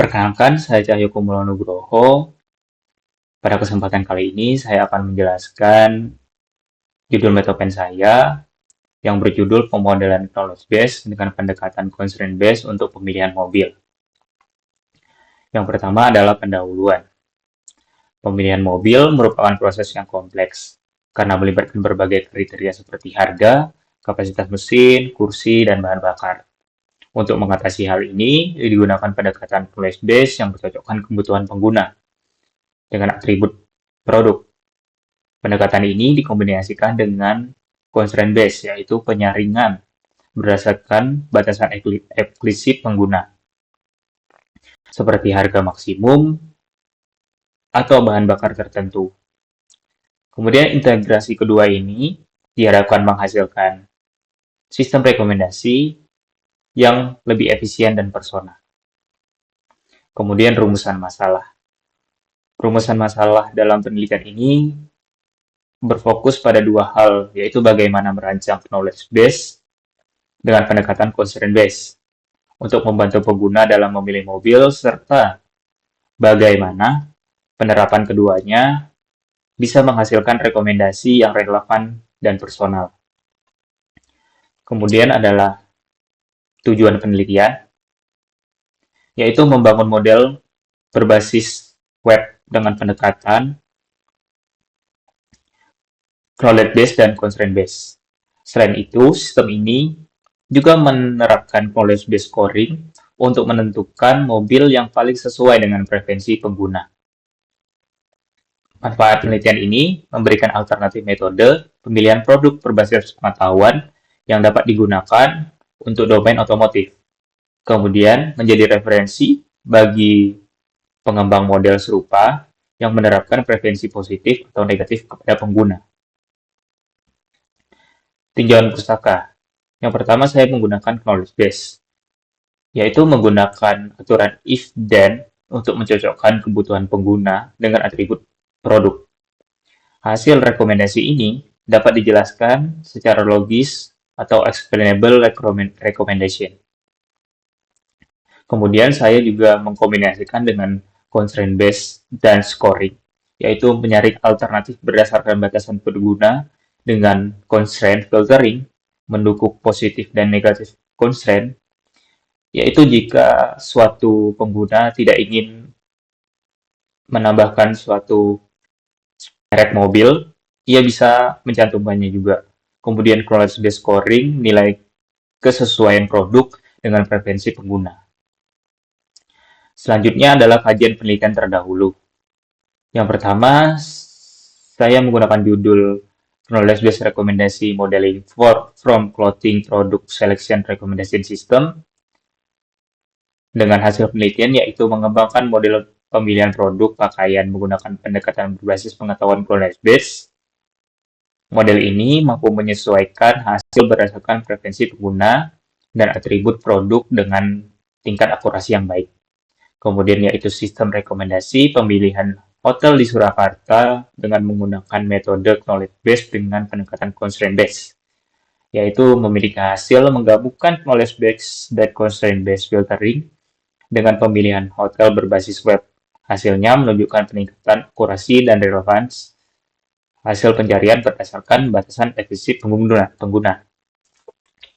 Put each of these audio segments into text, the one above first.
Perkenalkan, saya Cahyo Kumolo Nugroho. Pada kesempatan kali ini, saya akan menjelaskan judul metopen saya yang berjudul Pemodelan Knowledge Base dengan pendekatan Constraint Base untuk pemilihan mobil. Yang pertama adalah pendahuluan. Pemilihan mobil merupakan proses yang kompleks karena melibatkan berbagai kriteria seperti harga, kapasitas mesin, kursi, dan bahan bakar. Untuk mengatasi hal ini, digunakan pendekatan knowledge base yang bercocokkan kebutuhan pengguna dengan atribut produk. Pendekatan ini dikombinasikan dengan constraint base, yaitu penyaringan berdasarkan batasan eksplisit pengguna, seperti harga maksimum atau bahan bakar tertentu. Kemudian integrasi kedua ini diharapkan menghasilkan sistem rekomendasi yang lebih efisien dan personal. Kemudian rumusan masalah. Rumusan masalah dalam penelitian ini berfokus pada dua hal, yaitu bagaimana merancang knowledge base dengan pendekatan constraint base untuk membantu pengguna dalam memilih mobil, serta bagaimana penerapan keduanya bisa menghasilkan rekomendasi yang relevan dan personal. Kemudian adalah tujuan penelitian, yaitu membangun model berbasis web dengan pendekatan knowledge base dan constraint base. Selain itu, sistem ini juga menerapkan knowledge base scoring untuk menentukan mobil yang paling sesuai dengan preferensi pengguna. Manfaat penelitian ini memberikan alternatif metode pemilihan produk berbasis pengetahuan yang dapat digunakan untuk domain otomotif. Kemudian menjadi referensi bagi pengembang model serupa yang menerapkan preferensi positif atau negatif kepada pengguna. Tinjauan pustaka. Yang pertama, saya menggunakan knowledge base, yaitu menggunakan aturan if then untuk mencocokkan kebutuhan pengguna dengan atribut produk. Hasil rekomendasi ini dapat dijelaskan secara logis atau explainable recommendation. Kemudian saya juga mengkombinasikan dengan constraint base dan scoring, yaitu menyaring alternatif berdasarkan batasan pengguna dengan constraint filtering, mendukung positif dan negatif constraint, yaitu jika suatu pengguna tidak ingin menambahkan suatu merek mobil, ia bisa mencantumkannya juga. Kemudian knowledge base scoring, nilai kesesuaian produk dengan preferensi pengguna. Selanjutnya adalah kajian penelitian terdahulu. Yang pertama, saya menggunakan judul Knowledge Based Recommendation Modeling from Clothing Product Selection Recommendation System dengan hasil penelitian yaitu mengembangkan model pemilihan produk pakaian menggunakan pendekatan berbasis pengetahuan knowledge base. Model ini mampu menyesuaikan hasil berdasarkan preferensi pengguna dan atribut produk dengan tingkat akurasi yang baik. Kemudian yaitu sistem rekomendasi pemilihan hotel di Surakarta dengan menggunakan metode knowledge base dengan pendekatan constraint base, yaitu memiliki hasil menggabungkan knowledge base dan constraint base filtering dengan pemilihan hotel berbasis web. Hasilnya menunjukkan peningkatan akurasi dan relevansi hasil pencarian berdasarkan batasan eksplisit pengguna.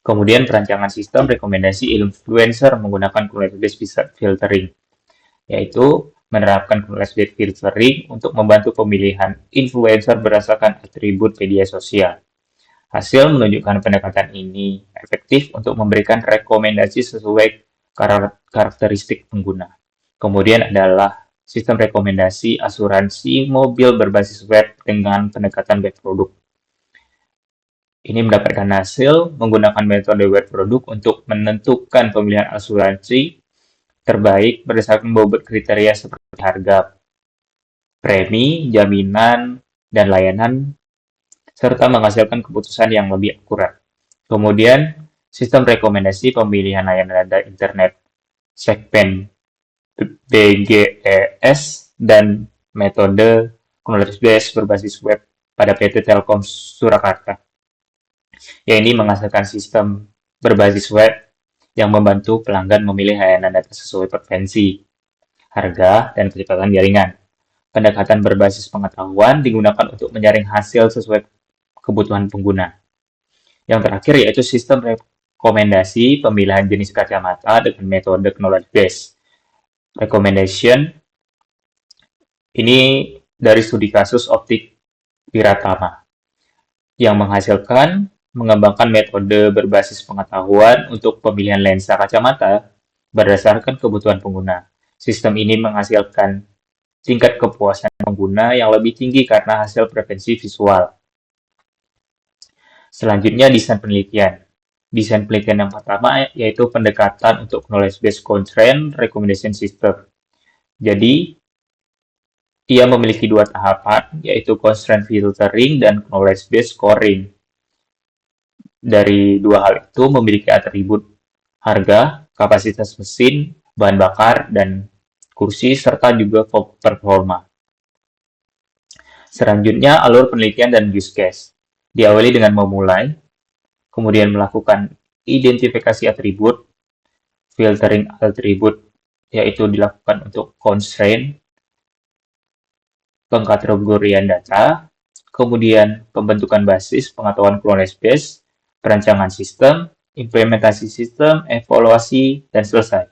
Kemudian perancangan sistem rekomendasi influencer menggunakan knowledge base filtering, yaitu menerapkan knowledge base filtering untuk membantu pemilihan influencer berdasarkan atribut media sosial. Hasil menunjukkan pendekatan ini efektif untuk memberikan rekomendasi sesuai karakteristik pengguna. Kemudian adalah sistem rekomendasi asuransi mobil berbasis web dengan pendekatan web produk. Ini mendapatkan hasil menggunakan metode web produk untuk menentukan pemilihan asuransi terbaik berdasarkan beberapa kriteria seperti harga, premi, jaminan, dan layanan, serta menghasilkan keputusan yang lebih akurat. Kemudian, sistem rekomendasi pemilihan layanan data internet, segmen BGES, dan metode knowledge base berbasis web pada PT Telkom Surakarta, yang ini menghasilkan sistem berbasis web yang membantu pelanggan memilih layanan data sesuai preferensi. harga, dan kecepatan jaringan. Pendekatan berbasis pengetahuan digunakan untuk menyaring hasil sesuai kebutuhan pengguna. Yang terakhir yaitu sistem rekomendasi pemilihan jenis kacamata dengan metode knowledge base. Recommendation ini dari studi kasus Optik Wiratama yang menghasilkan mengembangkan metode berbasis pengetahuan untuk pemilihan lensa kacamata berdasarkan kebutuhan pengguna. Sistem ini menghasilkan tingkat kepuasan pengguna yang lebih tinggi karena hasil preferensi visual. Selanjutnya, desain penelitian. Desain penelitian yang pertama yaitu pendekatan untuk knowledge-based constraint recommendation system. Jadi, ia memiliki dua tahapan, yaitu constraint filtering dan knowledge-based scoring. Dari dua hal itu memiliki atribut harga, kapasitas mesin, bahan bakar, dan kursi, serta juga performa. Selanjutnya, alur penelitian dan use case. Diawali dengan memulai, kemudian melakukan identifikasi atribut, filtering atribut, yaitu dilakukan untuk constraint, pengkategorian data, kemudian pembentukan basis, pengetahuan knowledge base, perancangan sistem, implementasi sistem, evaluasi, dan selesai.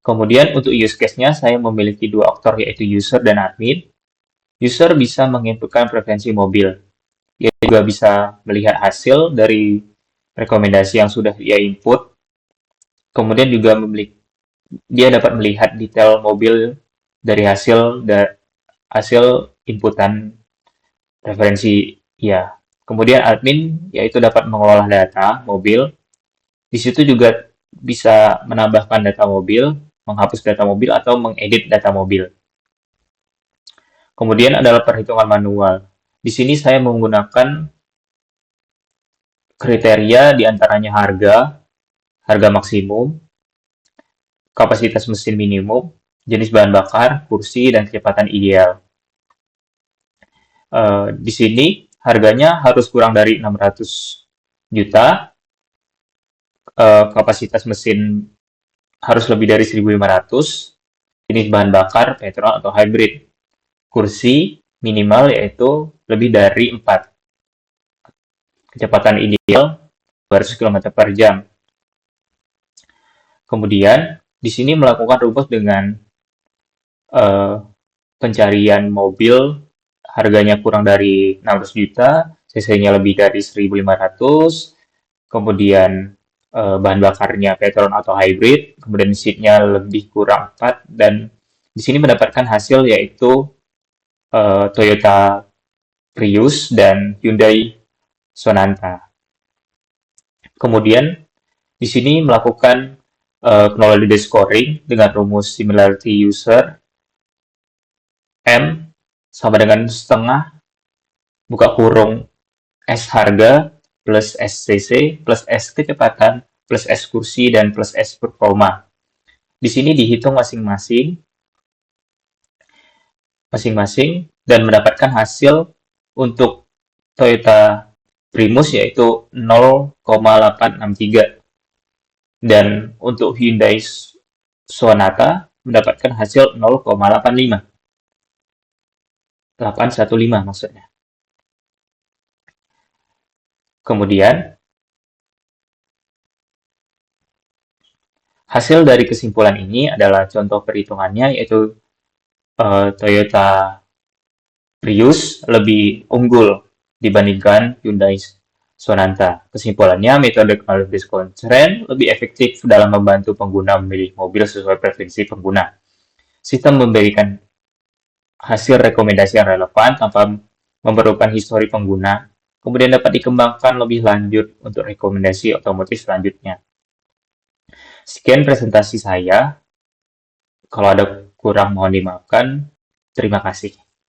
Kemudian untuk use case-nya, saya memiliki dua aktor yaitu user dan admin. User bisa menginputkan preferensi mobil. Dia juga bisa melihat hasil dari rekomendasi yang sudah ia input. Kemudian juga dia dapat melihat detail mobil dari hasil inputan referensi ya. Kemudian admin yaitu dapat mengolah data mobil. Di situ juga bisa menambahkan data mobil, menghapus data mobil, atau mengedit data mobil. Kemudian adalah perhitungan manual. Di sini saya menggunakan kriteria diantaranya harga maksimum, kapasitas mesin minimum, jenis bahan bakar, kursi, dan kecepatan ideal. Di sini harganya harus kurang dari 600 juta, kapasitas mesin harus lebih dari 1.500, jenis bahan bakar, petrol atau hybrid. Kursi minimal yaitu lebih dari 4. Kecepatan ideal 200 km per jam. Kemudian, di sini melakukan rumus dengan pencarian mobil harganya kurang dari 600 juta, cc-nya lebih dari 1.500, kemudian bahan bakarnya petrol atau hybrid, kemudian seatnya lebih kurang 4, dan di sini mendapatkan hasil yaitu Toyota Prius dan Hyundai Sonata. Kemudian di sini melakukan knowledge based scoring dengan rumus similarity user M sama dengan setengah buka kurung S harga plus SCC plus S kecepatan plus S kursi dan plus S performa. Di sini dihitung masing-masing dan mendapatkan hasil untuk Toyota Prius yaitu 0,863 dan untuk Hyundai Sonata mendapatkan hasil 0,815 maksudnya. Kemudian hasil dari kesimpulan ini adalah contoh perhitungannya yaitu Toyota Prius lebih unggul dibandingkan Hyundai Sonata. Kesimpulannya, metode knowledge based constraint lebih efektif dalam membantu pengguna memilih mobil sesuai preferensi pengguna. Sistem memberikan hasil rekomendasi yang relevan tanpa memerlukan histori pengguna, kemudian dapat dikembangkan lebih lanjut untuk rekomendasi otomotif selanjutnya. Sekian presentasi saya. Kalau ada kurang mohon dimaafkan. Terima kasih.